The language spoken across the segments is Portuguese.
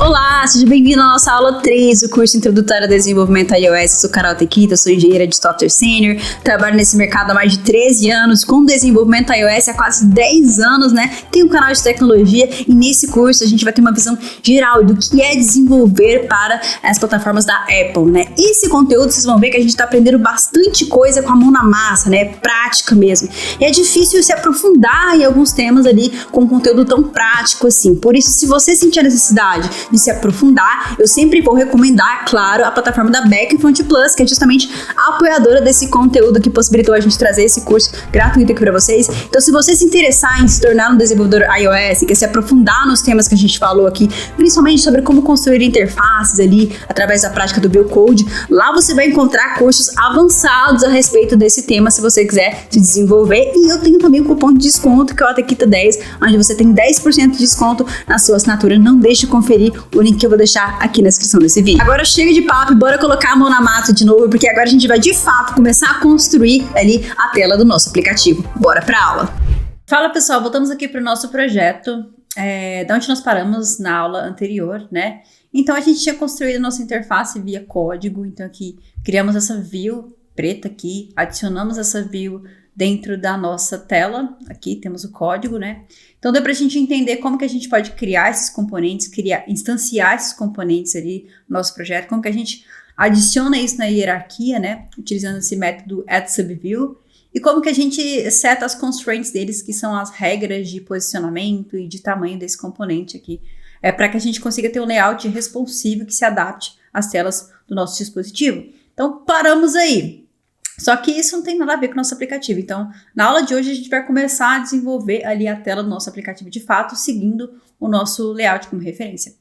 Olá, seja bem-vindo à nossa aula 3 do curso Introdutório a Desenvolvimento iOS. Eu sou Carol Tequita, sou engenheira de software sênior, trabalho nesse mercado há mais de 13 anos, com desenvolvimento iOS há quase 10 anos, né? Tenho um canal de tecnologia e nesse curso a gente vai ter uma visão geral do que é desenvolver para as plataformas da Apple, né? Esse conteúdo vocês vão ver que a gente está aprendendo bastante coisa com a mão na massa, né? Prática mesmo. E é difícil se aprofundar em alguns temas ali com um conteúdo tão prático assim. Por isso, se você sentir a necessidade de se aprofundar, eu sempre vou recomendar, claro, a plataforma da Backfront Plus, que é justamente a apoiadora desse conteúdo que possibilitou a gente trazer esse curso gratuito aqui para vocês. Então, se você se interessar em se tornar um desenvolvedor iOS, quer se aprofundar nos temas que a gente falou aqui, principalmente sobre como construir interfaces ali através da prática do Buildcode, lá você vai encontrar cursos avançados a respeito desse tema, se você quiser se desenvolver. E eu tenho também um cupom de desconto, que é o Tequita10, onde você tem 10% de desconto na sua assinatura. Não deixe de conferir o link que eu vou deixar aqui na descrição desse vídeo. Agora chega de papo e bora colocar a mão na massa de novo, porque agora a gente vai de fato começar a construir ali a tela do nosso aplicativo. Bora pra aula! Fala pessoal, voltamos aqui para o nosso projeto, da onde nós paramos na aula anterior, né? Então a gente tinha construído a nossa interface via código, então aqui criamos essa view preta aqui, adicionamos essa view dentro da nossa tela, aqui temos o código, né? Então deu pra gente entender como que a gente pode criar esses componentes, instanciar esses componentes ali no nosso projeto, como que a gente adiciona isso na hierarquia, né? Utilizando esse método addSubView, e como que a gente seta as constraints deles, que são as regras de posicionamento e de tamanho desse componente aqui, para que a gente consiga ter um layout responsivo que se adapte às telas do nosso dispositivo. Então paramos aí. Só que isso não tem nada a ver com o nosso aplicativo. Então, na aula de hoje, a gente vai começar a desenvolver ali a tela do nosso aplicativo de fato, seguindo o nosso layout como referência.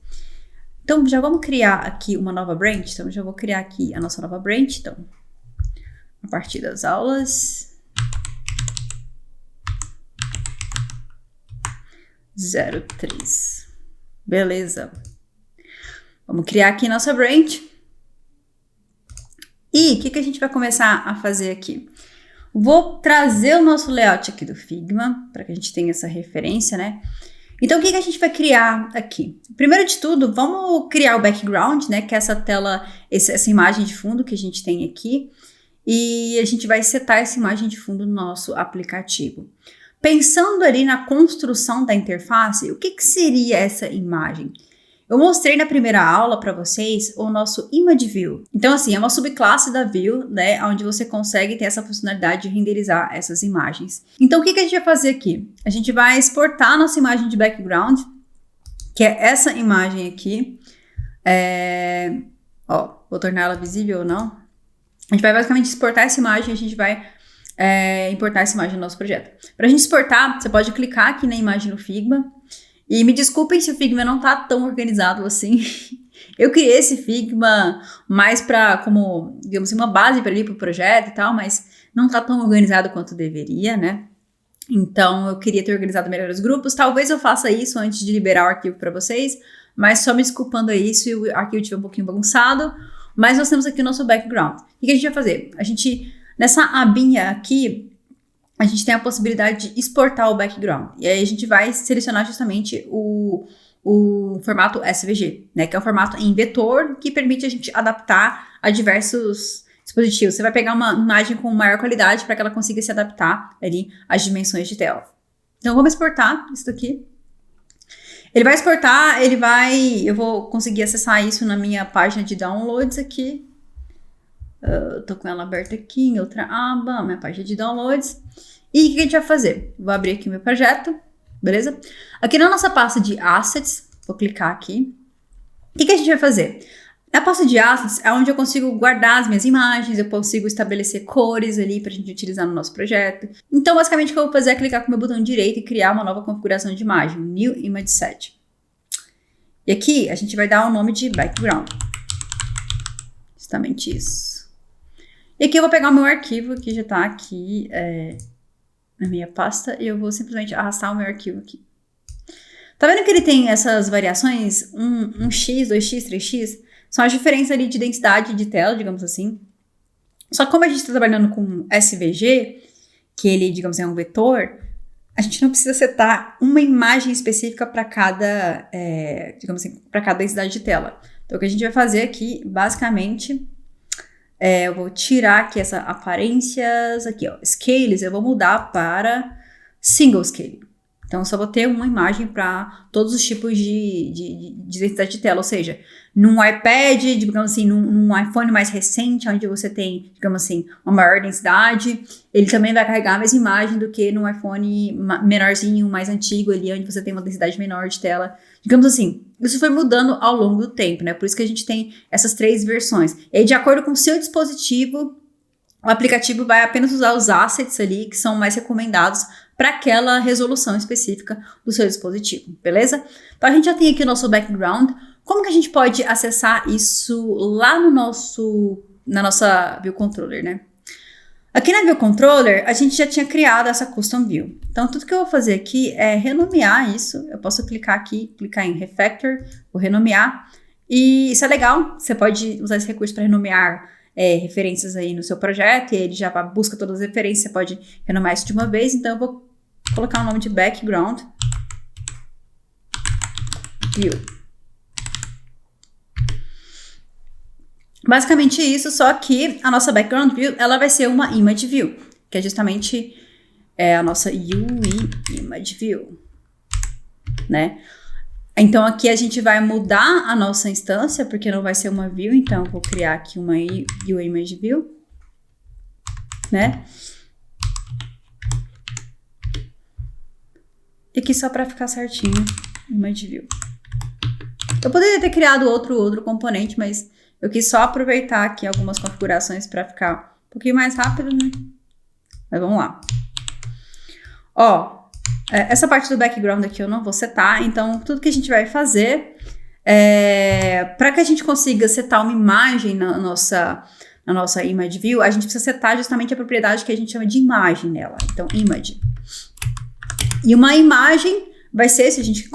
Então, já vamos criar aqui uma nova branch. Então, já vou criar aqui a nossa nova branch. Então, a partir das aulas 03. Beleza. Vamos criar aqui nossa branch. E o que a gente vai começar a fazer aqui? Vou trazer o nosso layout aqui do Figma, para que a gente tenha essa referência, né? Então, o que a gente vai criar aqui? Primeiro de tudo, vamos criar o background, né? Que é essa tela, essa imagem de fundo que a gente tem aqui. E a gente vai setar essa imagem de fundo no nosso aplicativo. Pensando ali na construção da interface, o que seria essa imagem? Eu mostrei na primeira aula para vocês o nosso Image View. Então, assim, é uma subclasse da View, né? Onde você consegue ter essa funcionalidade de renderizar essas imagens. Então, o que a gente vai fazer aqui? A gente vai exportar a nossa imagem de background, que é essa imagem aqui. Vou tornar ela visível ou não. A gente vai basicamente exportar essa imagem e a gente vai importar essa imagem no nosso projeto. Para a gente exportar, você pode clicar aqui na imagem no Figma. E me desculpem se o Figma não tá tão organizado assim. Eu criei esse Figma mais para, como, digamos assim, uma base para ir para o projeto e tal, mas não tá tão organizado quanto deveria, né? Então, eu queria ter organizado melhor os grupos. Talvez eu faça isso antes de liberar o arquivo para vocês, mas só me desculpando aí se o arquivo estiver um pouquinho bagunçado. Mas nós temos aqui o nosso background. O que a gente vai fazer? A gente, nessa abinha aqui, a gente tem a possibilidade de exportar o background. E aí a gente vai selecionar justamente o formato SVG, né? Que é um formato em vetor que permite a gente adaptar a diversos dispositivos. Você vai pegar uma imagem com maior qualidade para que ela consiga se adaptar ali às dimensões de tela. Então vamos exportar isso daqui. Ele vai exportar, eu vou conseguir acessar isso na minha página de downloads aqui. Tô com ela aberta aqui em outra aba, minha página de downloads. E o que a gente vai fazer? Vou abrir aqui o meu projeto, beleza? Aqui na nossa pasta de assets, vou clicar aqui. O que a gente vai fazer? Na pasta de assets é onde eu consigo guardar as minhas imagens, eu consigo estabelecer cores ali pra gente utilizar no nosso projeto. Então, basicamente, o que eu vou fazer é clicar com o meu botão direito e criar uma nova configuração de imagem, New Image Set. E aqui a gente vai dar o nome de background. Justamente isso. E aqui eu vou pegar o meu arquivo, que já tá aqui na minha pasta, e eu vou simplesmente arrastar o meu arquivo aqui. Tá vendo que ele tem essas variações? 1x, 2x, 3x? São as diferenças ali de densidade de tela, digamos assim. Só que como a gente está trabalhando com SVG, que ele, digamos assim, é um vetor, a gente não precisa setar uma imagem específica para cada, digamos assim, para cada densidade de tela. Então, o que a gente vai fazer aqui, basicamente, eu vou tirar aqui essa aparências, aqui, ó, scales, eu vou mudar para single scale. Então, eu só vou ter uma imagem para todos os tipos de densidade de tela, ou seja, num iPad, digamos assim, num iPhone mais recente, onde você tem, digamos assim, uma maior densidade, ele também vai carregar a mesma imagem do que num iPhone menorzinho, mais antigo ali, onde você tem uma densidade menor de tela. Digamos assim, isso foi mudando ao longo do tempo, né? Por isso que a gente tem essas 3 versões. E aí, de acordo com o seu dispositivo, o aplicativo vai apenas usar os assets ali que são mais recomendados para aquela resolução específica do seu dispositivo, beleza? Então a gente já tem aqui o nosso background. Como que a gente pode acessar isso lá no na nossa View Controller, né? Aqui na View Controller, a gente já tinha criado essa Custom View. Então tudo que eu vou fazer aqui é renomear isso. Eu posso clicar aqui, clicar em Refactor, vou renomear. E isso é legal, você pode usar esse recurso para renomear referências aí no seu projeto, e ele já busca todas as referências, você pode renomear isso de uma vez. Então eu vou colocar o nome de Background View. Basicamente isso, só que a nossa Background View, ela vai ser uma Image View, que é justamente a nossa UI Image View, né? Então, aqui a gente vai mudar a nossa instância, porque não vai ser uma view, então eu vou criar aqui uma UI Image View, né? E aqui só para ficar certinho, Image View. Eu poderia ter criado outro componente, mas eu quis só aproveitar aqui algumas configurações para ficar um pouquinho mais rápido, né? Mas vamos lá. Ó, essa parte do background aqui eu não vou setar, então tudo que a gente vai fazer para que a gente consiga setar uma imagem na nossa Image View, a gente precisa setar justamente a propriedade que a gente chama de imagem nela. Então, Image. E uma imagem vai ser, se a gente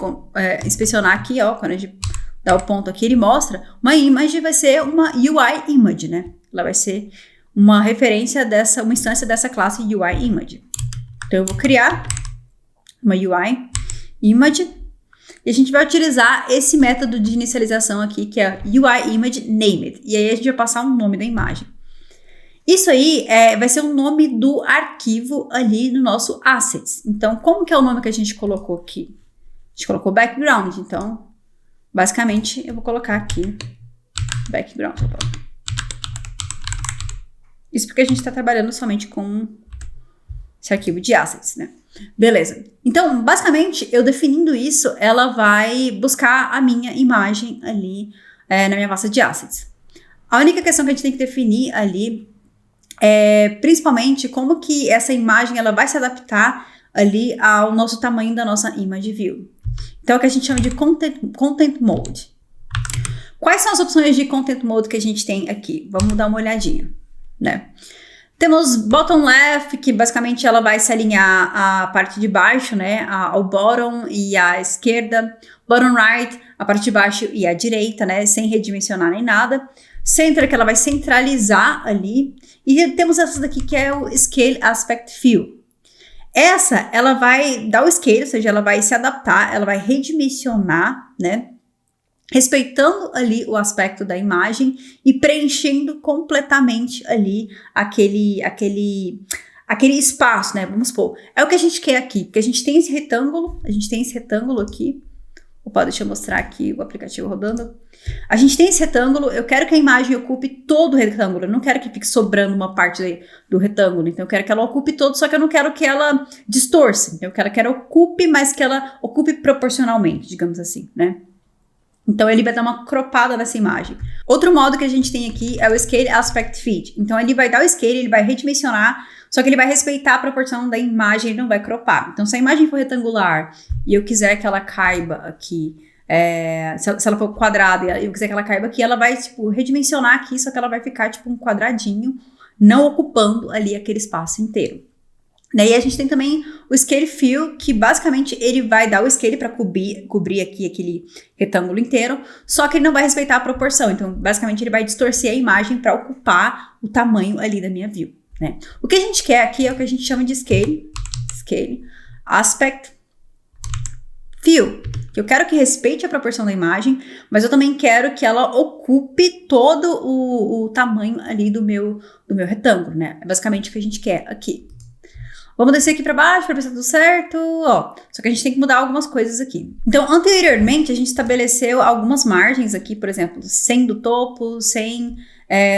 inspecionar aqui, ó, quando a gente dá o ponto aqui, ele mostra, uma image vai ser uma UI Image, né? Ela vai ser uma referência uma instância dessa classe UI Image. Então, eu vou criar uma UI Image, e a gente vai utilizar esse método de inicialização aqui, que é UI Image Named, e aí a gente vai passar um nome da imagem. Isso aí vai ser o nome do arquivo ali no nosso Assets. Então, como que é o nome que a gente colocou aqui? A gente colocou Background, então, basicamente, eu vou colocar aqui Background. Isso porque a gente está trabalhando somente com esse arquivo de Assets, né? Beleza. Então, basicamente, eu definindo isso, ela vai buscar a minha imagem ali na minha pasta de assets. A única questão que a gente tem que definir ali é, principalmente, como que essa imagem ela vai se adaptar ali ao nosso tamanho da nossa Image View. Então, é o que a gente chama de Content Mode. Quais são as opções de Content Mode que a gente tem aqui? Vamos dar uma olhadinha, né? Temos bottom left, que basicamente ela vai se alinhar à parte de baixo, né, ao bottom e à esquerda. Bottom right, a parte de baixo e à direita, né, sem redimensionar nem nada. Center, que ela vai centralizar ali. E temos essa daqui que é o Scale Aspect Fill. Essa, ela vai dar o scale, ou seja, ela vai se adaptar, ela vai redimensionar, né, respeitando ali o aspecto da imagem e preenchendo completamente ali aquele espaço, né? Vamos supor. É o que a gente quer aqui, porque a gente tem esse retângulo aqui. Opa, deixa eu mostrar aqui o aplicativo rodando. A gente tem esse retângulo, eu quero que a imagem ocupe todo o retângulo, eu não quero que fique sobrando uma parte do retângulo, então eu quero que ela ocupe todo, só que eu não quero que ela distorça, eu quero que ela ocupe, mas que ela ocupe proporcionalmente, digamos assim, né? Então, ele vai dar uma cropada nessa imagem. Outro modo que a gente tem aqui é o Scale Aspect Fit. Então, ele vai dar o scale, ele vai redimensionar, só que ele vai respeitar a proporção da imagem, ele não vai cropar. Então, se a imagem for retangular e eu quiser que ela caiba aqui, se ela for quadrada e eu quiser que ela caiba aqui, ela vai, tipo, redimensionar aqui, só que ela vai ficar, tipo, um quadradinho, não ocupando ali aquele espaço inteiro. Daí a gente tem também o Scale Fill, que basicamente ele vai dar o scale para cobrir aqui aquele retângulo inteiro, só que ele não vai respeitar a proporção. Então, basicamente, ele vai distorcer a imagem para ocupar o tamanho ali da minha view, né? O que a gente quer aqui é o que a gente chama de Scale Aspect View. Eu quero que respeite a proporção da imagem, mas eu também quero que ela ocupe todo o tamanho ali do meu retângulo, né? É basicamente o que a gente quer aqui. Vamos descer aqui para baixo para ver se tá tudo certo, ó. Só que a gente tem que mudar algumas coisas aqui. Então, anteriormente, a gente estabeleceu algumas margens aqui, por exemplo, 100 do topo, 100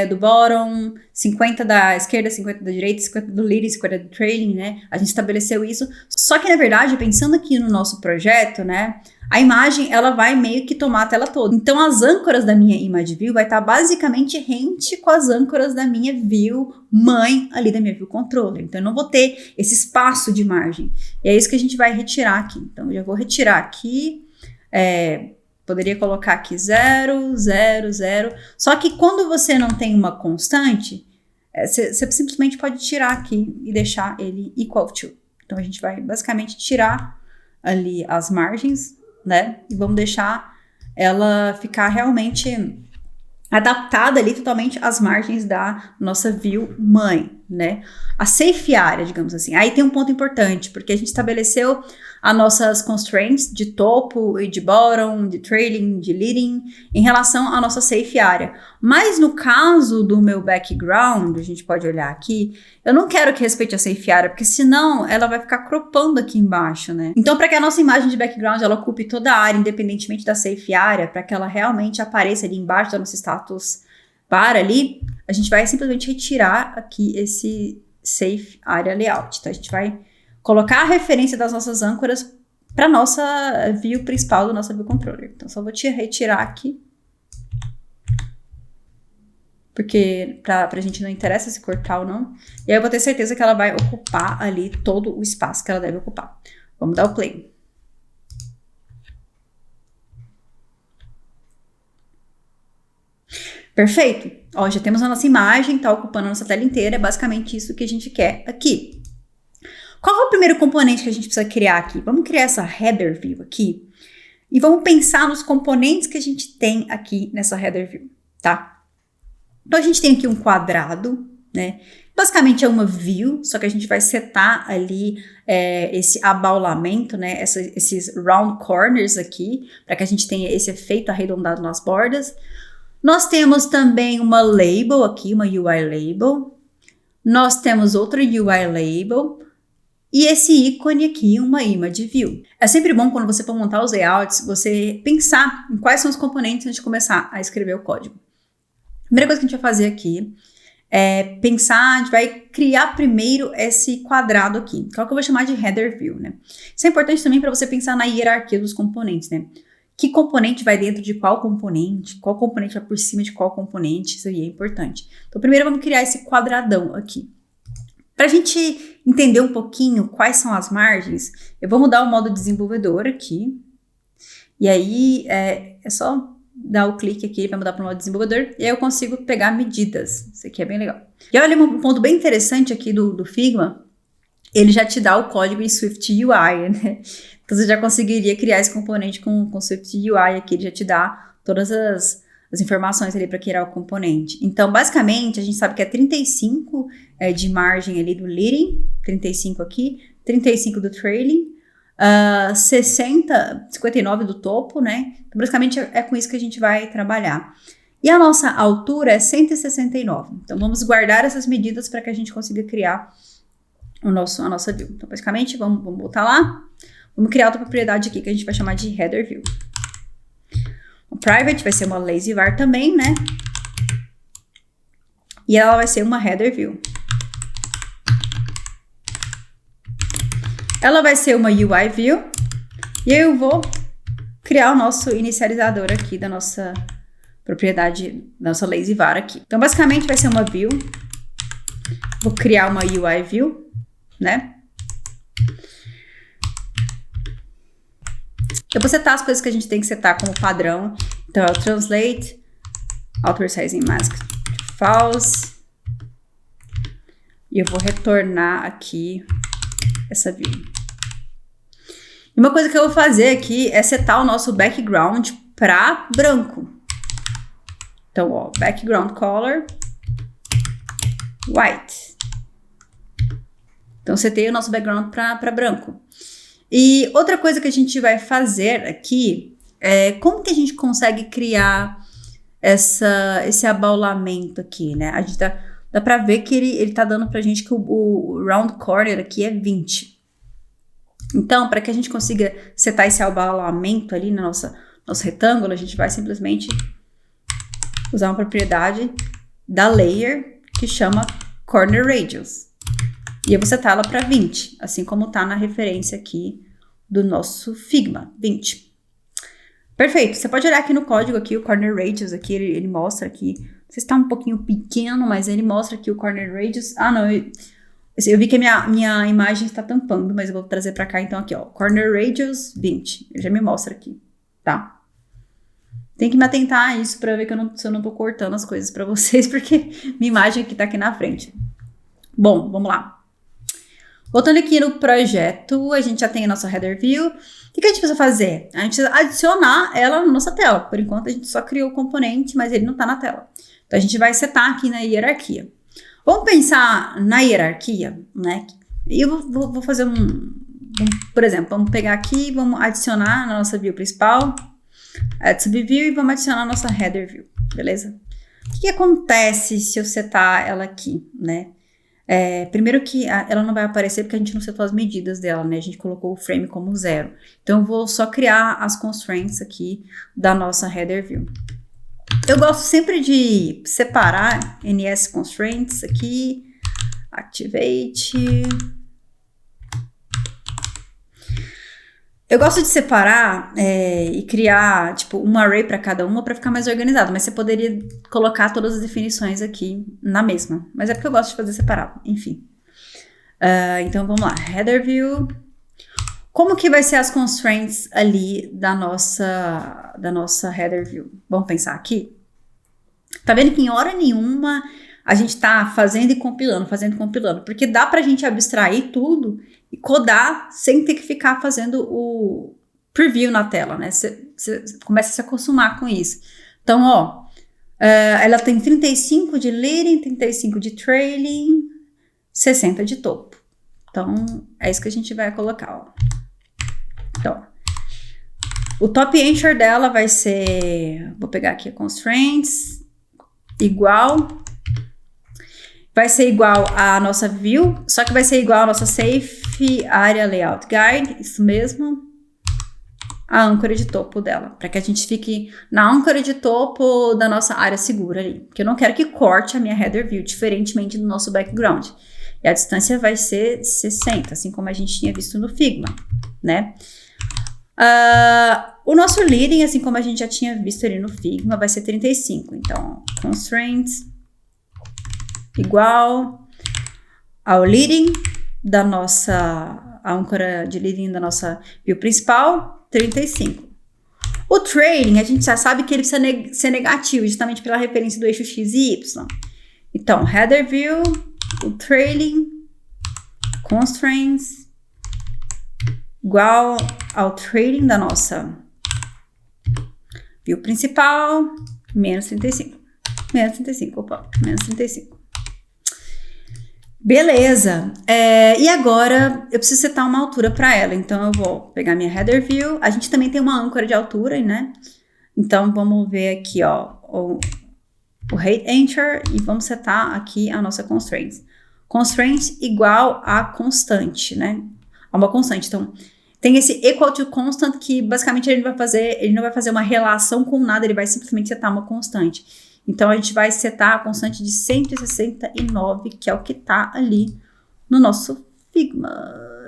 do bottom, 50 da esquerda, 50 da direita, 50 do leading, 50 do trailing, né? A gente estabeleceu isso. Só que, na verdade, pensando aqui no nosso projeto, né? A imagem, ela vai meio que tomar a tela toda. Então, as âncoras da minha image view vai estar basicamente rente com as âncoras da minha view mãe ali da minha view controller. Então, eu não vou ter esse espaço de margem. E é isso que a gente vai retirar aqui. Então, eu já vou retirar aqui. Poderia colocar aqui 0, 0, 0. Só que quando você não tem uma constante, você simplesmente pode tirar aqui e deixar ele equal to. Então, a gente vai basicamente tirar ali as margens, né? E vamos deixar ela ficar realmente adaptada ali totalmente às margens da nossa view mãe, né? A safe area, digamos assim. Aí tem um ponto importante, porque a gente estabeleceu as nossas constraints de topo e de bottom, de trailing, de leading, em relação à nossa safe area. Mas no caso do meu background, a gente pode olhar aqui, eu não quero que respeite a safe area, porque senão ela vai ficar cropando aqui embaixo, né? Então, para que a nossa imagem de background ela ocupe toda a área, independentemente da safe area, para que ela realmente apareça ali embaixo da nossa status bar ali, a gente vai simplesmente retirar aqui esse safe area layout. Então, a gente vai colocar a referência das nossas âncoras para nossa view principal do nosso view controller. Então, só vou retirar aqui. Porque pra gente não interessa se cortar ou não. E aí eu vou ter certeza que ela vai ocupar ali todo o espaço que ela deve ocupar. Vamos dar o play. Perfeito. Ó, já temos a nossa imagem, tá ocupando a nossa tela inteira. É basicamente isso que a gente quer aqui. Qual é o primeiro componente que a gente precisa criar aqui? Vamos criar essa header view aqui. E vamos pensar nos componentes que a gente tem aqui nessa header view, tá? Então, a gente tem aqui um quadrado, né? Basicamente é uma view, só que a gente vai setar ali esse abaulamento, né? Esses round corners aqui, para que a gente tenha esse efeito arredondado nas bordas. Nós temos também uma label aqui, uma UI label. Nós temos outra UI label. E esse ícone aqui, uma image view. É sempre bom quando você for montar os layouts, você pensar em quais são os componentes antes de começar a escrever o código. A primeira coisa que a gente vai fazer aqui é pensar, a gente vai criar primeiro esse quadrado aqui, que é o que eu vou chamar de header view, né? Isso é importante também para você pensar na hierarquia dos componentes, né? Que componente vai dentro de qual componente vai por cima de qual componente, isso aí é importante. Então, primeiro vamos criar esse quadradão aqui. Para a gente entender um pouquinho quais são as margens, eu vou mudar o modo desenvolvedor aqui. E aí, é só dar o clique aqui para mudar para o modo desenvolvedor. E aí eu consigo pegar medidas. Isso aqui é bem legal. E olha um ponto bem interessante aqui do Figma. Ele já te dá o código em Swift UI, né? Então, você já conseguiria criar esse componente com Swift UI aqui. Ele já te dá todas as informações ali para criar o componente. Então, basicamente, a gente sabe que é 35 de margem ali do leading, 35 aqui, 35 do trailing, 59 do topo, né? Então, basicamente, é com isso que a gente vai trabalhar. E a nossa altura é 169. Então, vamos guardar essas medidas para que a gente consiga criar a nossa view. Então, basicamente, vamos botar lá. Vamos criar outra propriedade aqui que a gente vai chamar de header view. O private vai ser uma lazy var também, né? E ela vai ser uma header view. Ela vai ser uma UI view. E eu vou criar o nosso inicializador aqui da nossa propriedade, da nossa lazy var aqui. Então, basicamente, vai ser uma view. Vou criar uma UI view, né? Eu vou setar as coisas que a gente tem que setar como padrão. Então, é o translate, outer sizing mask false. E eu vou retornar aqui essa view. E uma coisa que eu vou fazer aqui é setar o nosso background para branco. Então, ó, background color white. Então, setei o nosso background para branco. E outra coisa que a gente vai fazer aqui é como que a gente consegue criar esse abaulamento aqui, né? A gente dá pra ver que ele tá dando pra gente que o round corner aqui é 20. Então, para que a gente consiga setar esse abaulamento ali no nosso retângulo, a gente vai simplesmente usar uma propriedade da layer que chama corner radius. E eu vou setar ela para 20, assim como tá na referência aqui do nosso Figma, 20. Perfeito, você pode olhar aqui no código aqui, o corner radius aqui, ele mostra aqui, não sei se tá um pouquinho pequeno, mas ele mostra aqui o corner radius. Ah, não, eu vi que a minha imagem está tampando, mas eu vou trazer para cá então aqui, ó, corner radius 20, ele já me mostra aqui, tá? Tem que me atentar a isso para ver que se eu não tô cortando as coisas para vocês, porque minha imagem aqui tá aqui na frente. Bom, vamos lá. Voltando aqui no projeto, a gente já tem a nossa header view. O que a gente precisa fazer? A gente precisa adicionar ela na nossa tela. Por enquanto, a gente só criou o componente, mas ele não tá na tela. Então, a gente vai setar aqui na hierarquia. Vamos pensar na hierarquia, né? E eu vou fazer por exemplo, vamos pegar aqui, vamos adicionar na nossa view principal, add subview, e vamos adicionar a nossa header view, beleza? O que acontece se eu setar ela aqui, né? Primeiro que ela não vai aparecer porque a gente não setou as medidas dela, né? A gente colocou o frame como 0. Então, eu vou só criar as constraints aqui da nossa header view. Eu gosto sempre de separar NS constraints aqui, activate. Eu gosto de separar e criar, tipo, um array para cada uma para ficar mais organizado, mas você poderia colocar todas as definições aqui na mesma. Mas é porque eu gosto de fazer separado, enfim. Então, vamos lá. Header view. Como que vai ser as constraints ali da nossa header view? Vamos pensar aqui. Tá vendo que em hora nenhuma a gente tá fazendo e compilando, porque dá pra gente abstrair tudo e codar sem ter que ficar fazendo o preview na tela, né? Você começa a se acostumar com isso. Então, ó, ela tem 35 de leading, 35 de trailing, 60 de topo. Então, é isso que a gente vai colocar, ó. Então, o top anchor dela vai ser, vou pegar aqui a constraints, igual, vai ser igual à nossa view, só que vai ser igual à nossa safe area layout guide, isso mesmo, a âncora de topo dela, para que a gente fique na âncora de topo da nossa área segura ali, porque eu não quero que corte a minha header view, diferentemente do nosso background. E a distância vai ser 60, assim como a gente tinha visto no Figma, né? O nosso leading, assim como a gente já tinha visto ali no Figma, vai ser 35. Então, constraints igual ao leading da nossa âncora de leading da nossa view principal, 35. O trailing, a gente já sabe que ele precisa ser negativo, justamente pela referência do eixo X e Y. Então, header view, o trailing, constraints igual ao trailing da nossa view principal, menos 35. Menos 35, opa, menos 35. Beleza. E agora eu preciso setar uma altura para ela. Então eu vou pegar minha header view. A gente também tem uma âncora de altura, né? Então vamos ver aqui, ó, o height anchor e vamos setar aqui a nossa constraints. Constraints igual a constante, né? A uma constante. Então tem esse equal to constant que basicamente ele não vai fazer uma relação com nada, ele vai simplesmente setar uma constante. Então, a gente vai setar a constante de 169, que é o que tá ali no nosso Figma.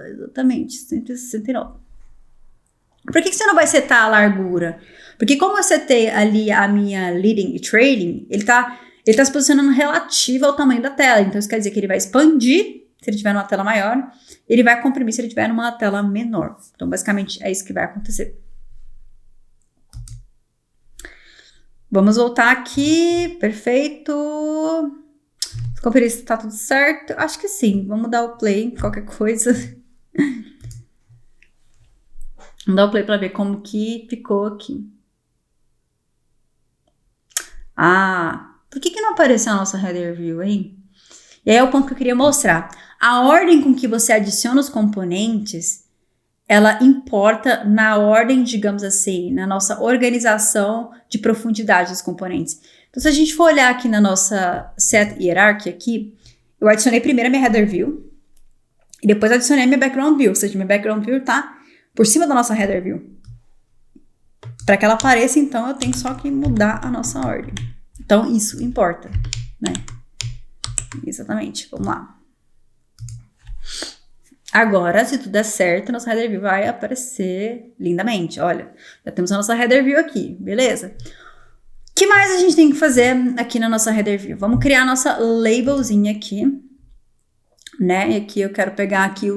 Exatamente, 169. Por que você não vai setar a largura? Porque como eu setei ali a minha leading e trailing, ele tá se posicionando relativo ao tamanho da tela. Então, isso quer dizer que ele vai expandir se ele estiver numa tela maior, ele vai comprimir se ele estiver numa tela menor. Então, basicamente, é isso que vai acontecer. Vamos voltar aqui, perfeito. Conferir se tá tudo certo. Acho que sim, vamos dar o play, qualquer coisa. Vamos dar o play para ver como que ficou aqui. Por que não apareceu a nossa header view, hein? E aí é o ponto que eu queria mostrar. A ordem com que você adiciona os componentes ela importa na ordem, digamos assim, na nossa organização de profundidade dos componentes. Então, se a gente for olhar aqui na nossa set hierarchy aqui, eu adicionei primeiro a minha header view e depois adicionei a minha background view, ou seja, minha background view tá por cima da nossa header view. Para que ela apareça, então, eu tenho só que mudar a nossa ordem. Então, isso importa, né? Exatamente, vamos lá. Agora, se tudo der certo, nossa header view vai aparecer lindamente. Olha, já temos a nossa header view aqui, beleza? O que mais a gente tem que fazer aqui na nossa header view? Vamos criar a nossa labelzinha aqui, né? E aqui eu quero pegar aqui,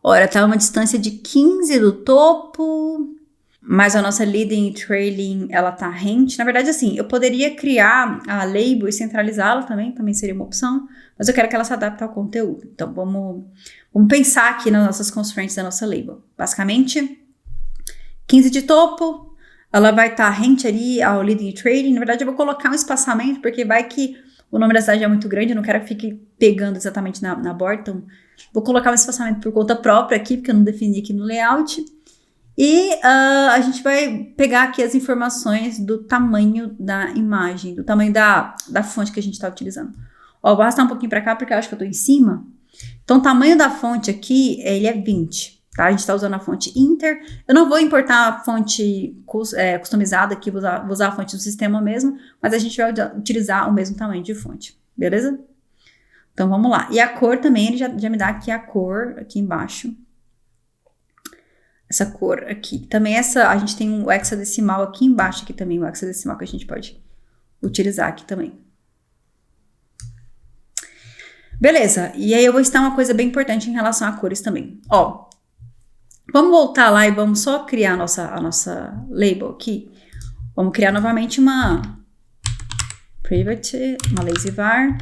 olha, tá uma distância de 15 do topo, mas a nossa leading e trailing, ela tá rente. Na verdade, assim, eu poderia criar a label e centralizá-la também seria uma opção, mas eu quero que ela se adapte ao conteúdo. Então, vamos pensar aqui nas nossas constraints da nossa label. Basicamente, 15 de topo, ela vai estar rente ali ao leading e trailing. Na verdade, eu vou colocar um espaçamento, porque vai que o nome da cidade é muito grande, eu não quero que fique pegando exatamente na borda, então vou colocar um espaçamento por conta própria aqui, porque eu não defini aqui no layout. E a gente vai pegar aqui as informações do tamanho da imagem, do tamanho da fonte que a gente está utilizando. Ó, vou arrastar um pouquinho para cá, porque eu acho que eu estou em cima. Então, o tamanho da fonte aqui, ele é 20, tá? A gente está usando a fonte Inter. Eu não vou importar a fonte customizada aqui, vou usar a fonte do sistema mesmo, mas a gente vai utilizar o mesmo tamanho de fonte, beleza? Então, vamos lá. E a cor também, ele já me dá aqui a cor, aqui embaixo. Essa cor aqui. Também a gente tem um hexadecimal aqui embaixo, aqui também, o hexadecimal que a gente pode utilizar aqui também. Beleza, e aí eu vou citar uma coisa bem importante em relação a cores também. Ó, vamos voltar lá e vamos só criar a nossa label aqui. Vamos criar novamente uma private, uma lazy var,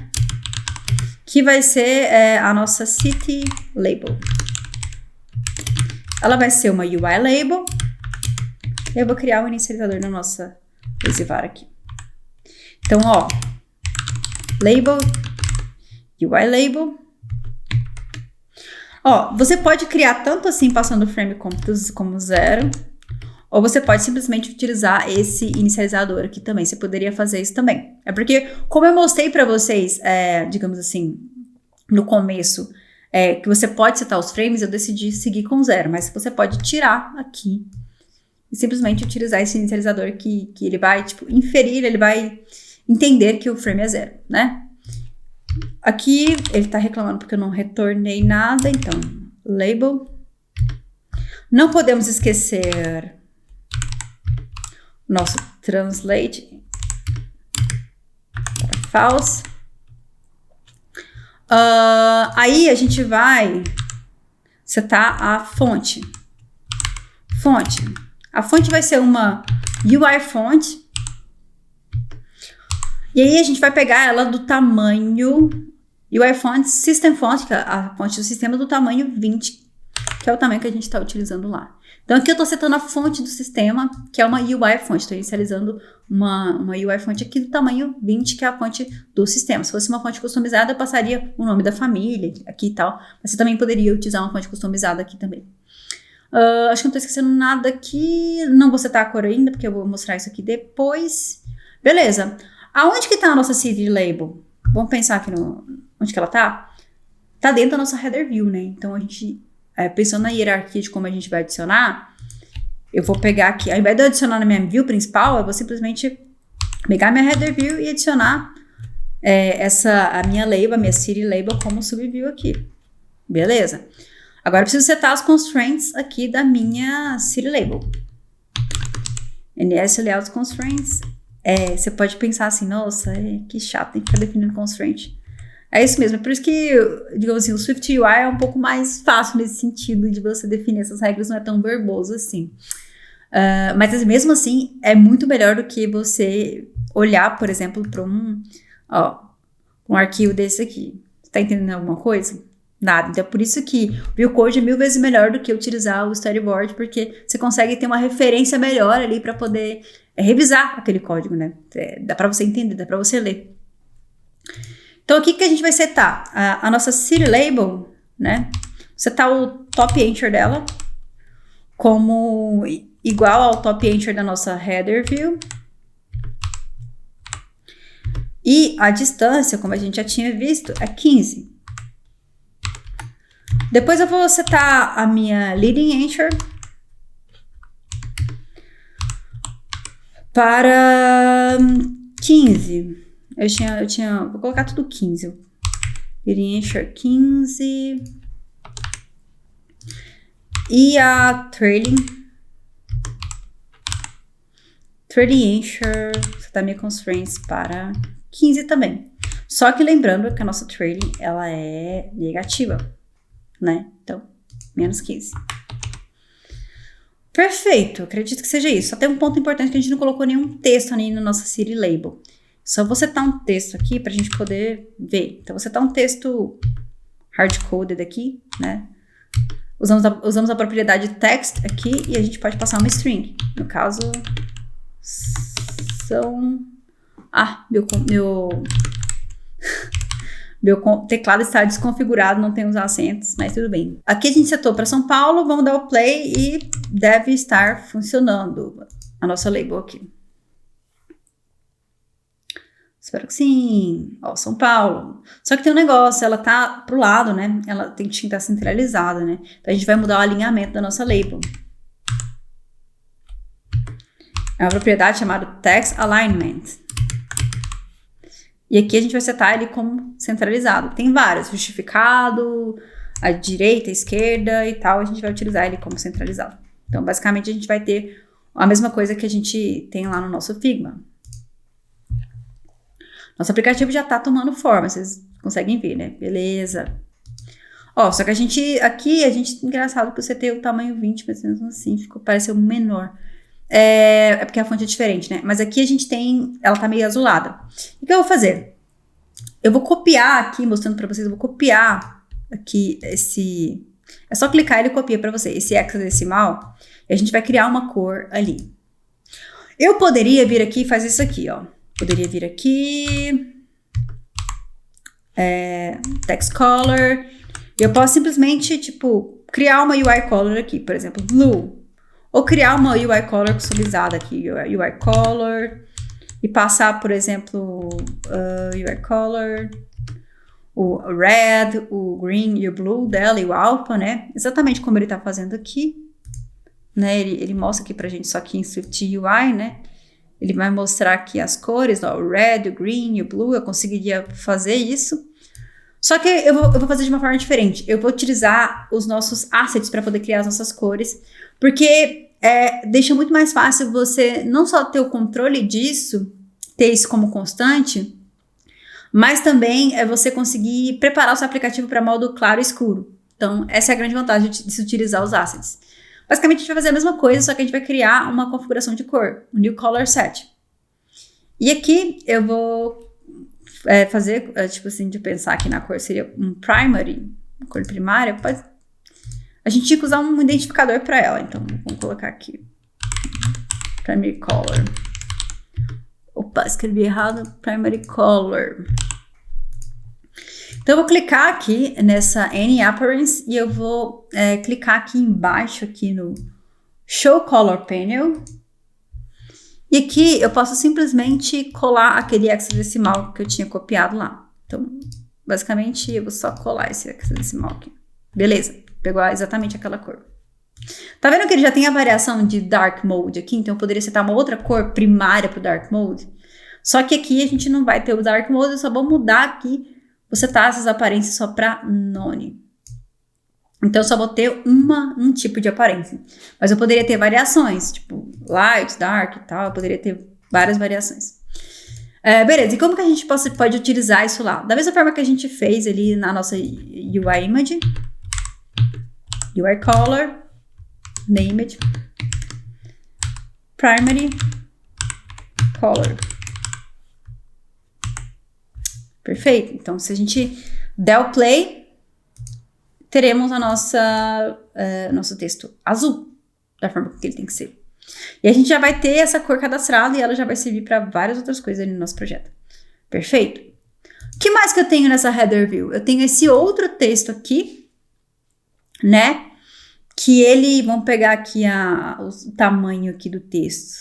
que vai ser a nossa city label. Ela vai ser uma UI label. Eu vou criar um inicializador na nossa lazy var aqui. Então, ó, label, UI label. Ó, você pode criar tanto assim, passando o frame completus como 0, ou você pode simplesmente utilizar esse inicializador aqui também. Você poderia fazer isso também. É porque, como eu mostrei para vocês, digamos assim, no começo, que você pode setar os frames, eu decidi seguir com 0, mas você pode tirar aqui e simplesmente utilizar esse inicializador que ele vai, tipo, inferir, ele vai entender que o frame é 0, né? Aqui ele tá reclamando porque eu não retornei nada, então, label. Não podemos esquecer nosso translate para false. Aí a gente vai setar a fonte. A fonte vai ser uma UI font. E aí a gente vai pegar ela do tamanho UI font, system font, que é a fonte do sistema do tamanho 20, que é o tamanho que a gente está utilizando lá. Então aqui eu estou setando a fonte do sistema, que é uma UI font. Estou inicializando uma UI font aqui do tamanho 20, que é a fonte do sistema. Se fosse uma fonte customizada, eu passaria o nome da família aqui e tal. Mas você também poderia utilizar uma fonte customizada aqui também. Acho que não estou esquecendo nada aqui. Não vou setar a cor ainda, porque eu vou mostrar isso aqui depois. Beleza. Aonde que está a nossa city label? Vamos pensar aqui onde que ela está? Está dentro da nossa header view, né? Então, a gente, pensando na hierarquia de como a gente vai adicionar, eu vou pegar aqui, ao invés de eu adicionar na minha view principal, eu vou simplesmente pegar minha header view e adicionar a minha label, a minha city label como subview aqui. Beleza? Agora, eu preciso setar as constraints aqui da minha city label. NS Layout Constraints. Você pode pensar assim, nossa, que chato, tem que ficar definindo constraint. É isso mesmo, é por isso que, digamos assim, o Swift UI é um pouco mais fácil nesse sentido de você definir essas regras, não é tão verboso assim. Mas mesmo assim, é muito melhor do que você olhar, por exemplo, para um arquivo desse aqui. Você tá entendendo alguma coisa? Nada. Então, é por isso que o View Code é 1000 vezes melhor do que utilizar o storyboard, porque você consegue ter uma referência melhor ali para poder revisar aquele código, né? Dá para você entender, dá para você ler. Então, aqui que a gente vai setar a nossa city label, né? Setar o top enter dela. como igual ao top entry da nossa header view. E a distância, como a gente já tinha visto, é 15. Depois eu vou setar a minha leading anchor para 15. Eu tinha, vou colocar tudo 15. Leading anchor 15. E a trailing anchor, setar minha constraints para 15 também. Só que lembrando que a nossa trailing, ela é negativa, né? Então, menos 15. Perfeito, acredito que seja isso. Só tem um ponto importante que a gente não colocou nenhum texto ali na nossa city label. Só vou setar um texto aqui pra gente poder ver. Então, vou setar um texto hard-coded aqui, né? Usamos a propriedade text aqui e a gente pode passar uma string. No caso, são... meu teclado está desconfigurado, não tem os acentos, mas tudo bem. Aqui a gente setou para São Paulo, vamos dar o play e deve estar funcionando a nossa label aqui. Espero que sim. Ó, São Paulo. Só que tem um negócio, ela tá pro lado, né? Ela tem que estar centralizada, né? Então a gente vai mudar o alinhamento da nossa label. É uma propriedade chamada Text Alignment. E aqui a gente vai setar ele como centralizado. Tem vários, justificado, à direita, à esquerda e tal. A gente vai utilizar ele como centralizado. Então, basicamente, a gente vai ter a mesma coisa que a gente tem lá no nosso Figma. Nosso aplicativo já tá tomando forma, vocês conseguem ver, né? Beleza. Ó, só que engraçado que você tem o tamanho 20, mas mesmo assim, pareceu menor. É porque a fonte é diferente, né? Mas aqui a gente tem, ela tá meio azulada. O que eu vou fazer? Eu vou copiar aqui, mostrando pra vocês, eu vou copiar aqui esse... É só clicar e ele copia pra você, esse hexadecimal, e a gente vai criar uma cor ali. Eu poderia vir aqui e fazer isso aqui, ó. Poderia vir aqui, text color, e eu posso simplesmente, tipo, criar uma UI color aqui, por exemplo, blue. Ou criar uma UI color customizada aqui, UI color, e passar, por exemplo, UI color, o red, o green e o blue dela e o alpha, né? Exatamente como ele tá fazendo aqui, né? Ele mostra aqui pra gente só aqui em Swift UI, né? Ele vai mostrar aqui as cores, ó, o red, o green e o blue, eu conseguiria fazer isso. Só que eu vou fazer de uma forma diferente. Eu vou utilizar os nossos assets para poder criar as nossas cores, porque deixa muito mais fácil você não só ter o controle disso, ter isso como constante, mas também você conseguir preparar o seu aplicativo para modo claro e escuro. Então, essa é a grande vantagem de se utilizar os assets. Basicamente, a gente vai fazer a mesma coisa, só que a gente vai criar uma configuração de cor, um new color set. E aqui eu vou fazer, tipo assim, de pensar que na cor seria um primary, cor primária, a gente tinha que usar um identificador para ela, então vamos colocar aqui, primary color. Opa, escrevi errado, primary color. Então eu vou clicar aqui nessa Any Appearance e eu vou clicar aqui embaixo, aqui no Show Color Panel. E aqui eu posso simplesmente colar aquele hexadecimal que eu tinha copiado lá. Então, basicamente, eu vou só colar esse hexadecimal aqui. Beleza, pegou exatamente aquela cor. Tá vendo que ele já tem a variação de Dark Mode aqui? Então eu poderia setar uma outra cor primária pro Dark Mode. Só que aqui a gente não vai ter o Dark Mode, eu só vou mudar aqui. Vou setar essas aparências só para None. Então, eu só vou ter um tipo de aparência. Mas eu poderia ter variações, tipo light, dark e tal. Eu poderia ter várias variações. Beleza, e como que a gente pode utilizar isso lá? Da mesma forma que a gente fez ali na nossa UI Image. UI Color. Named. Primary Color. Perfeito. Então, se a gente der o play, teremos nosso texto azul, da forma que ele tem que ser. E a gente já vai ter essa cor cadastrada e ela já vai servir para várias outras coisas ali no nosso projeto. Perfeito? O que mais que eu tenho nessa header view? Eu tenho esse outro texto aqui, né? que ele, vamos pegar aqui o tamanho aqui do texto.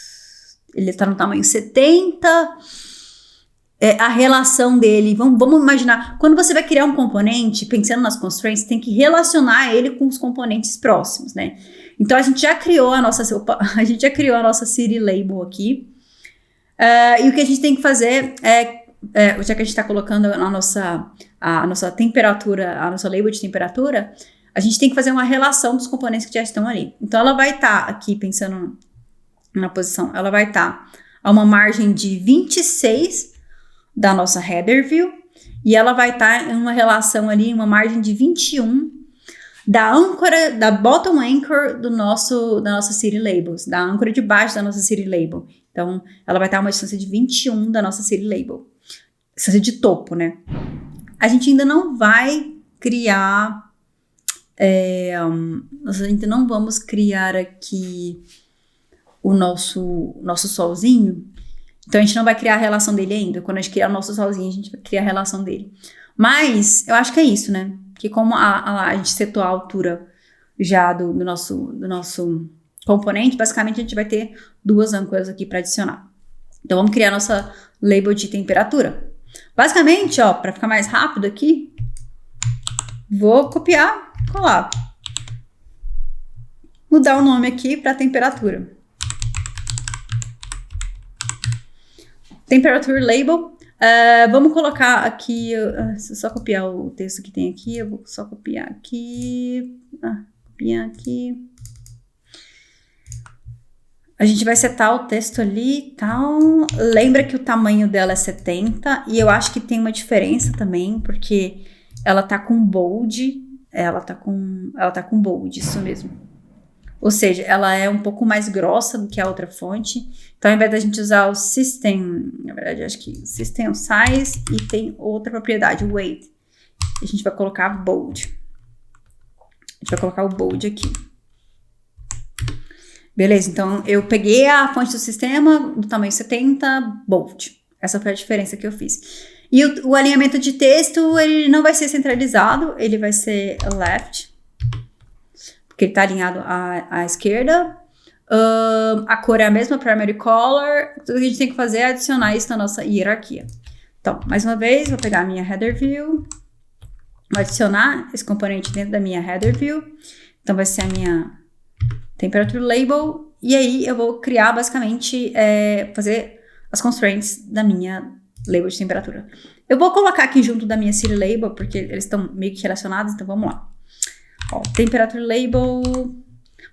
Ele tá no tamanho 70. A relação dele, vamos imaginar, quando você vai criar um componente, pensando nas constraints, tem que relacionar ele com os componentes próximos, né? Então a gente já criou a nossa city label aqui. E o que a gente tem que fazer já que a gente está colocando a nossa temperatura, a nossa label de temperatura, a gente tem que fazer uma relação dos componentes que já estão ali. Então ela vai estar aqui, pensando na posição, ela vai estar a uma margem de 26 da nossa header view, e ela vai estar em uma relação ali, uma margem de 21 da âncora, da bottom anchor da nossa city labels, da âncora de baixo da nossa city label. Então, ela vai estar a uma distância de 21 da nossa city label. Distância de topo, né? A gente ainda não vai criar... nós ainda não vamos criar aqui o nosso solzinho. Então, a gente não vai criar a relação dele ainda. Quando a gente criar o nosso solzinho, a gente vai criar a relação dele. Mas, eu acho que é isso, né? Que como a gente setou a altura já do nosso componente, basicamente a gente vai ter duas âncoras aqui para adicionar. Então, vamos criar a nossa label de temperatura. Basicamente, ó, para ficar mais rápido aqui, vou copiar, colar. Mudar o nome aqui para temperatura. Temperature label. Vamos colocar aqui, se eu só copiar o texto que tem aqui, eu vou só copiar aqui, copiar aqui. A gente vai setar o texto ali e tal. Lembra que o tamanho dela é 70, e eu acho que tem uma diferença também, porque ela tá com bold, ela tá com bold, isso mesmo. Ou seja, ela é um pouco mais grossa do que a outra fonte. Então, ao invés da gente usar o system, na verdade, acho que system size, e tem outra propriedade, o weight. A gente vai colocar bold. A gente vai colocar o bold aqui. Beleza, então eu peguei a fonte do sistema do tamanho 70, bold. Essa foi a diferença que eu fiz. E o alinhamento de texto, ele não vai ser centralizado, ele vai ser left, porque ele está alinhado à esquerda. A cor é a mesma, primary color. Tudo que a gente tem que fazer é adicionar isso na nossa hierarquia. Então, mais uma vez, vou pegar a minha header view, vou adicionar esse componente dentro da minha header view. Então, vai ser a minha temperature label. E aí, eu vou criar, basicamente, fazer as constraints da minha label de temperatura. Eu vou colocar aqui junto da minha city label, porque eles estão meio que relacionados, então vamos lá. Ó, temperature label,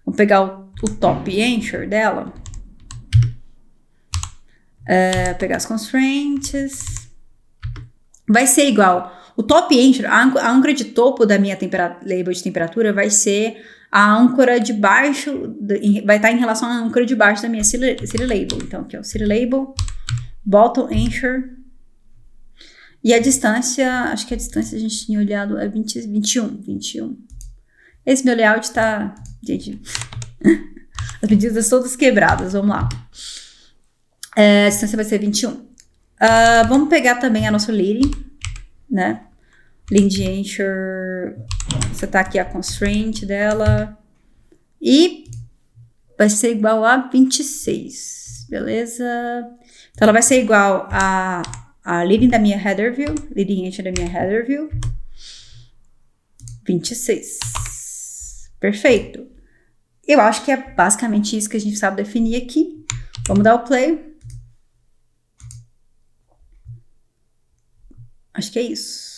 vamos pegar o top anchor dela, pegar as constraints, vai ser igual, o top anchor, a âncora de topo da minha label de temperatura vai ser a âncora de baixo, vai estar em relação à âncora de baixo da minha city label. Então aqui ó, city label, bottom anchor, e a distância, acho que a distância a gente tinha olhado é 21. Esse meu layout tá, gente, as medidas todas quebradas, vamos lá. A distância vai ser 21. Vamos pegar também a nossa leading, né? Leading anchor, você tá aqui a constraint dela. E vai ser igual a 26, beleza? Então, ela vai ser igual a leading da minha header view, leading anchor da minha header view, 26. Perfeito. Eu acho que é basicamente isso que a gente sabe definir aqui. Vamos dar o play. Acho que é isso.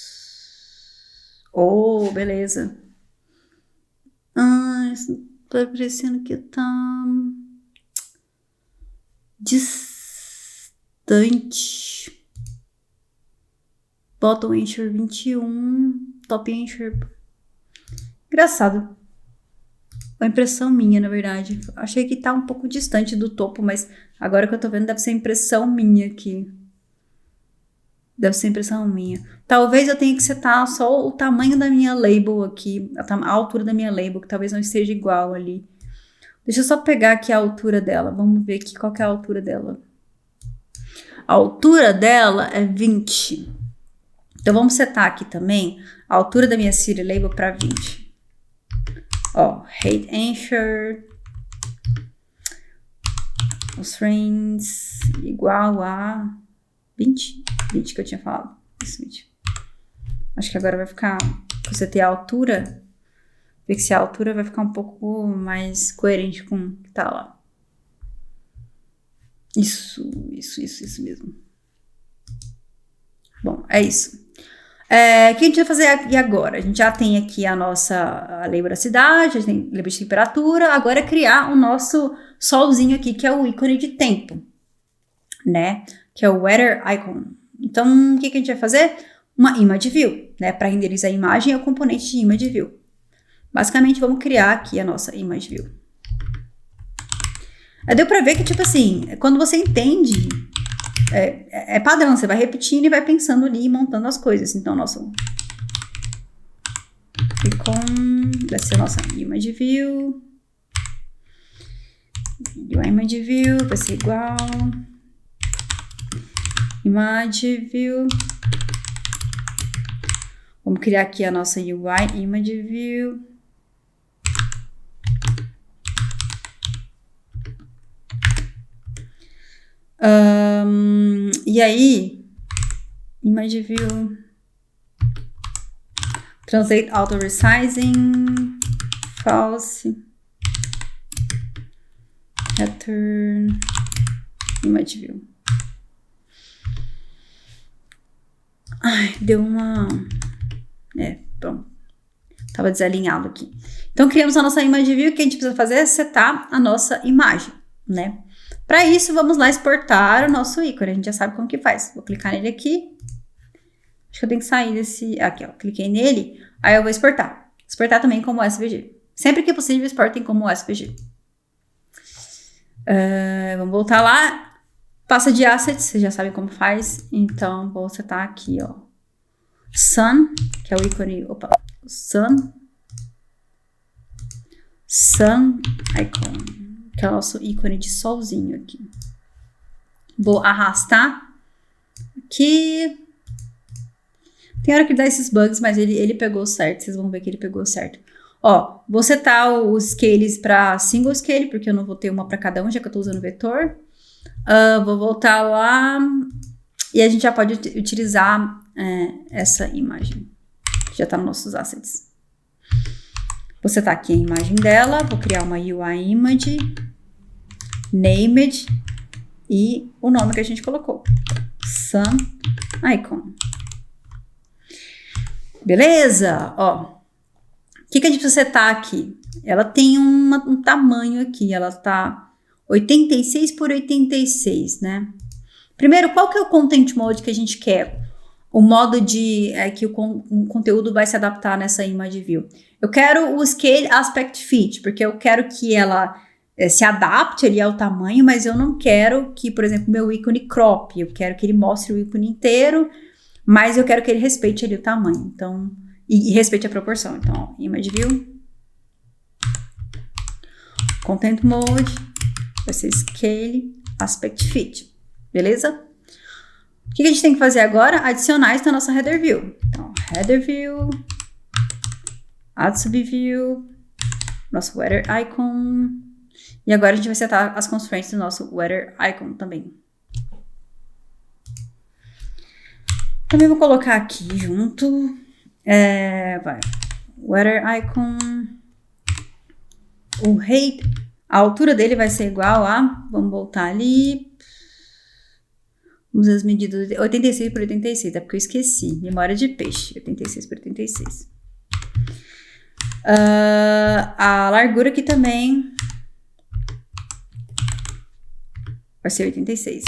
Oh, beleza. Isso tá parecendo que tá distante. Bottom anchor 21, top anchor. Engraçado. Uma impressão minha, na verdade. Achei que tá um pouco distante do topo, mas agora que eu tô vendo, deve ser impressão minha aqui. Deve ser impressão minha. Talvez eu tenha que setar só o tamanho da minha label aqui, a altura da minha label, que talvez não esteja igual ali. Deixa eu só pegar aqui a altura dela. Vamos ver aqui qual que é a altura dela. A altura dela é 20. Então, vamos setar aqui também a altura da minha city label para 20. Ó, height answer, os friends igual a 20 que eu tinha falado. Isso, 20. Acho que agora vai ficar, você ter a altura, ver que se a altura vai ficar um pouco mais coerente com o que tá lá. Isso mesmo. Bom, é isso. O que a gente vai fazer aqui agora? A gente já tem aqui a nossa label da cidade, a gente tem label de temperatura, agora é criar o nosso solzinho aqui, que é o ícone de tempo, né? Que é o weather icon. Então, o que a gente vai fazer? Uma image view, né? Para renderizar a imagem é o componente de image view. Basicamente, vamos criar aqui a nossa image view. Deu pra ver que, tipo assim, quando você entende, é padrão, você vai repetindo e vai pensando ali e montando as coisas. Então, nosso icon vai ser a nossa image view. E a image view vai ser igual image view. Vamos criar aqui a nossa UI image view. E aí, image view, translate auto resizing, false, return, image view. Ai, deu uma... pronto. Tava desalinhado aqui. Então, criamos a nossa image view. O que a gente precisa fazer é setar a nossa imagem, né? Para isso, vamos lá exportar o nosso ícone. A gente já sabe como que faz. Vou clicar nele aqui. Acho que eu tenho que sair desse... Aqui, ó. Cliquei nele. Aí eu vou exportar. Exportar também como SVG. Sempre que possível, exportem como SVG. Vamos voltar lá. Pasta de assets. Vocês já sabem como faz. Então, vou setar aqui, ó. Sun, que é o ícone... Opa. Sun icon. Que é o nosso ícone de solzinho aqui. Vou arrastar aqui. Tem hora que dá esses bugs, mas ele pegou certo. Vocês vão ver que ele pegou certo. Ó, vou setar os scales para single scale, porque eu não vou ter uma para cada um, já que eu tô usando vetor. Vou voltar lá. E a gente já pode utilizar essa imagem. Que já tá nos nossos assets. Vou setar aqui a imagem dela. Vou criar uma UI image. Named e o nome que a gente colocou, Sun Icon. Beleza? Ó, o que a gente precisa setar aqui? Ela tem um tamanho aqui, ela tá 86 por 86, né? Primeiro, qual que é o content mode que a gente quer? O modo de que o conteúdo vai se adaptar nessa image view. Eu quero o Scale Aspect Fit, porque eu quero que ela se adapte ali ao tamanho, mas eu não quero que, por exemplo, meu ícone crop. Eu quero que ele mostre o ícone inteiro, mas eu quero que ele respeite ali o tamanho. Então, e respeite a proporção. Então, ó, image view. Content mode vai ser Scale Aspect Fit. Beleza? O que a gente tem que fazer agora? Adicionar isso na nossa header view. Então, header view, add subview, nosso weather icon. E agora a gente vai setar as constraints do nosso weather icon também. Também vou colocar aqui junto. Vai. Weather icon. O height. A altura dele vai ser igual a... Vamos voltar ali. Vamos ver as medidas. 86 por 86. É porque eu esqueci. Memória de peixe. 86 por 86. A largura aqui também... Vai ser 86.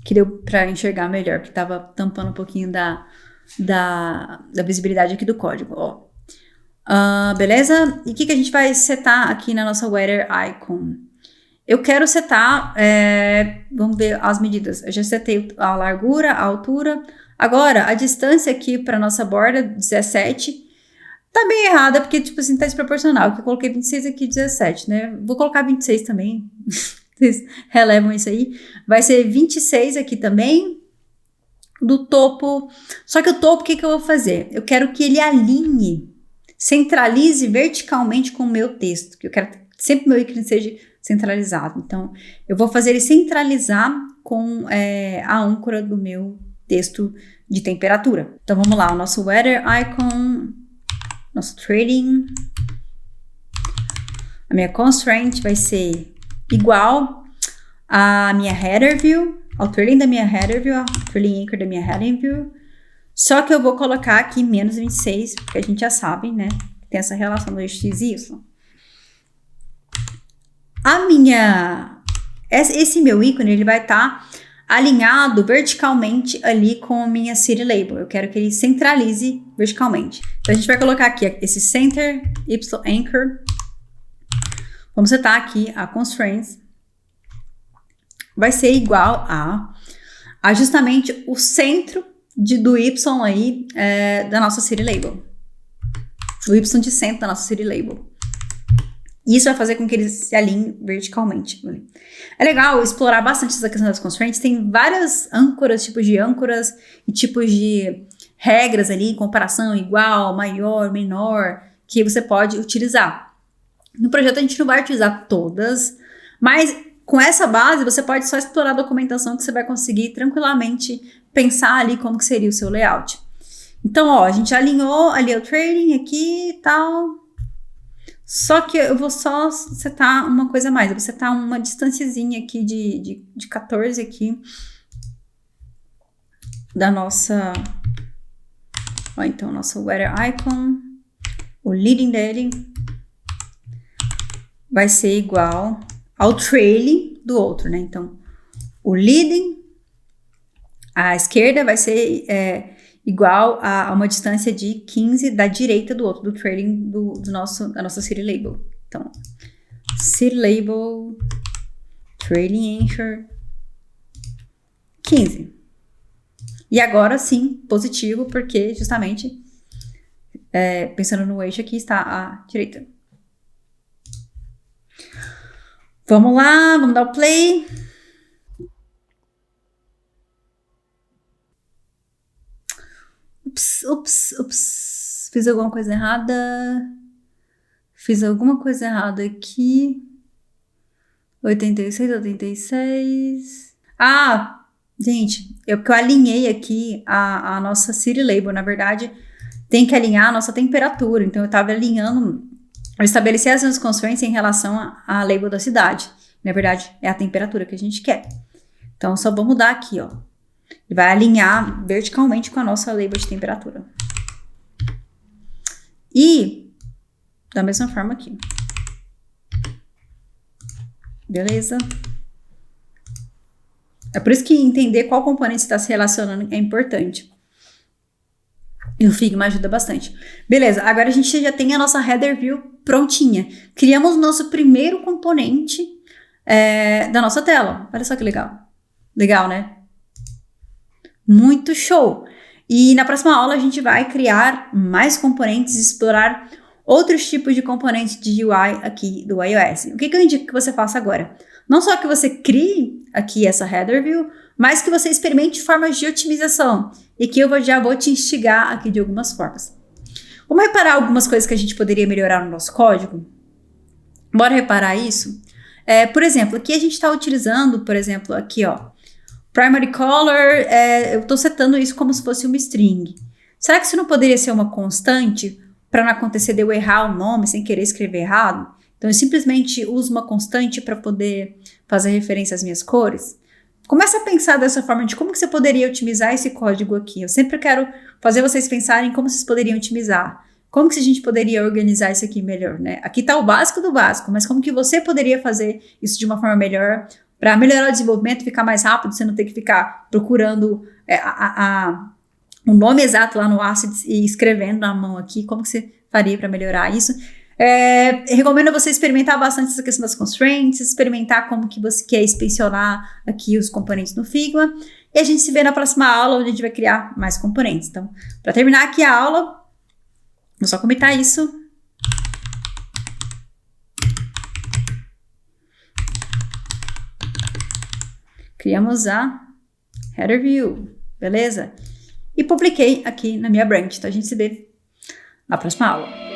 Que deu pra enxergar melhor, porque tava tampando um pouquinho da visibilidade aqui do código, ó. Beleza? E o que a gente vai setar aqui na nossa weather icon? Eu quero setar, vamos ver as medidas. Eu já setei a largura, a altura. Agora, a distância aqui para nossa borda, 17, tá bem errada, porque, tipo assim, tá desproporcional. Porque eu coloquei 26 aqui, 17, né? Vou colocar 26 também. Vocês relevam isso aí. Vai ser 26 aqui também. do topo. Só que o topo, o que eu vou fazer? Eu quero que ele alinhe, centralize verticalmente com o meu texto, que eu quero que sempre meu ícone seja centralizado. Então, eu vou fazer ele centralizar com a âncora do meu texto de temperatura. Então, vamos lá, o nosso weather icon, nosso trading, a minha constraint vai ser igual à minha header view, ao trading da minha header view, ao trading anchor da minha header view. Só que eu vou colocar aqui menos 26, porque a gente já sabe, né? Tem essa relação do eixo x e y. Esse meu ícone, ele vai estar alinhado verticalmente ali com a minha city label. Eu quero que ele centralize verticalmente. Então, a gente vai colocar aqui esse center, y anchor. Vamos setar aqui a constraints. Vai ser igual a justamente o centro do y aí da nossa city label. O y de centro da nossa city label. Isso vai fazer com que eles se alinhem verticalmente. É legal explorar bastante essa questão das constraints. Tem várias âncoras, tipos de âncoras e tipos de regras ali, comparação igual, maior, menor, que você pode utilizar. No projeto a gente não vai utilizar todas, mas com essa base você pode só explorar a documentação que você vai conseguir tranquilamente pensar ali como que seria o seu layout. Então, ó, a gente alinhou ali o trading aqui e tal. Só que eu vou só setar uma coisa a mais. Eu vou setar uma distanciazinha aqui de 14 aqui da nossa... Ó, então, nosso weather icon, o leading dele vai ser igual ao trailing do outro, né? Então, o leading, à esquerda vai ser igual a uma distância de 15 da direita do outro, do trailing da nossa city label. Então, city label, trailing anchor, 15. E agora sim, positivo, porque justamente, pensando no eixo aqui, está à direita. Vamos lá, vamos dar o play. Ups. Fiz alguma coisa errada. Aqui. 86. Ah, gente, porque eu alinhei aqui a nossa city label. Na verdade, tem que alinhar a nossa temperatura. Então, eu estava alinhando... Eu estabeleci as constraints em relação à label da cidade. Na verdade, é a temperatura que a gente quer. Então, só vou mudar aqui, ó. Ele vai alinhar verticalmente com a nossa label de temperatura. E, da mesma forma aqui. Beleza? É por isso que entender qual componente está se relacionando é importante. E o Figma ajuda bastante. Beleza, agora a gente já tem a nossa header view prontinha. Criamos o nosso primeiro componente da nossa tela. Olha só que legal. Legal, né? Muito show! E na próxima aula a gente vai criar mais componentes e explorar outros tipos de componentes de UI aqui do iOS. O que eu indico que você faça agora? Não só que você crie aqui essa header view, mas que você experimente formas de otimização. E que eu já vou te instigar aqui de algumas formas. Vamos reparar algumas coisas que a gente poderia melhorar no nosso código? Bora reparar isso? Por exemplo, aqui a gente está utilizando, por exemplo, aqui ó, primary color, eu estou setando isso como se fosse uma string. Será que isso não poderia ser uma constante para não acontecer de eu errar o nome sem querer escrever errado? Então eu simplesmente uso uma constante para poder fazer referência às minhas cores. Começa a pensar dessa forma de como que você poderia otimizar esse código aqui. Eu sempre quero fazer vocês pensarem como vocês poderiam otimizar. Como que a gente poderia organizar isso aqui melhor, né? Aqui está o básico do básico, mas como que você poderia fazer isso de uma forma melhor para melhorar o desenvolvimento, ficar mais rápido, você não ter que ficar procurando o nome exato lá no Assets e escrevendo na mão aqui. Como que você faria para melhorar isso? Recomendo você experimentar bastante essa questão das constraints, experimentar como que você quer inspecionar aqui os componentes no Figma. E a gente se vê na próxima aula, onde a gente vai criar mais componentes. Então, para terminar aqui a aula, vou só comentar isso. Criamos a header view. beleza? E publiquei aqui na minha branch. Então a gente se vê na próxima aula.